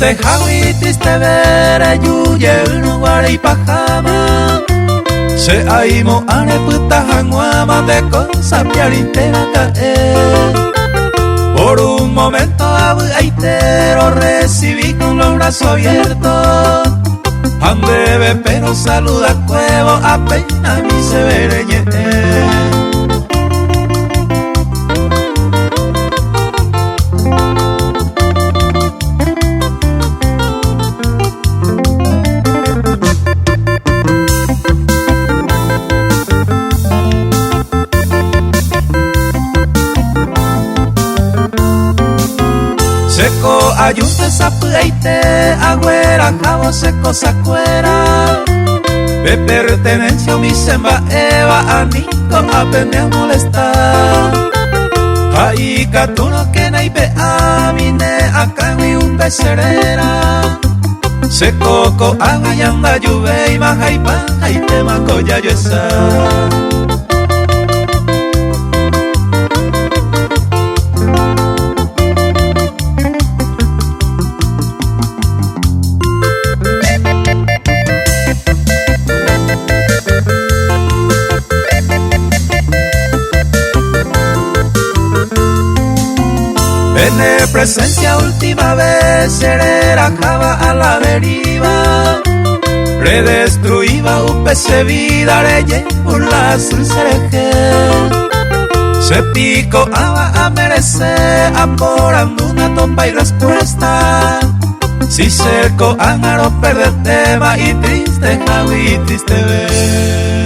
Triste Javi, triste ver yuye unuguare y pajama. Se aimo ane puta janguama de cosa piarintera caer. Por un momento abuaitero recibí con los brazos abiertos. Andebe pero saluda cuevo apenas mi se vereñe. Seco ayunte sapuaite, agüera, jabo seco sacuera. De pertenencia mi semba eva, anico apene a molestar. Ahí catuno que naipe amine, acá mi un becerera. Seco co agua y anda lluve y baja y baja y te manco ya yo esa. En presencia última vez serera java a la deriva. Redestruiva upese vida reye por la surcereje. Se pico ava a merecer amorando una tomba y respuesta. Si cerco ángaro perde tema y triste javi triste ver.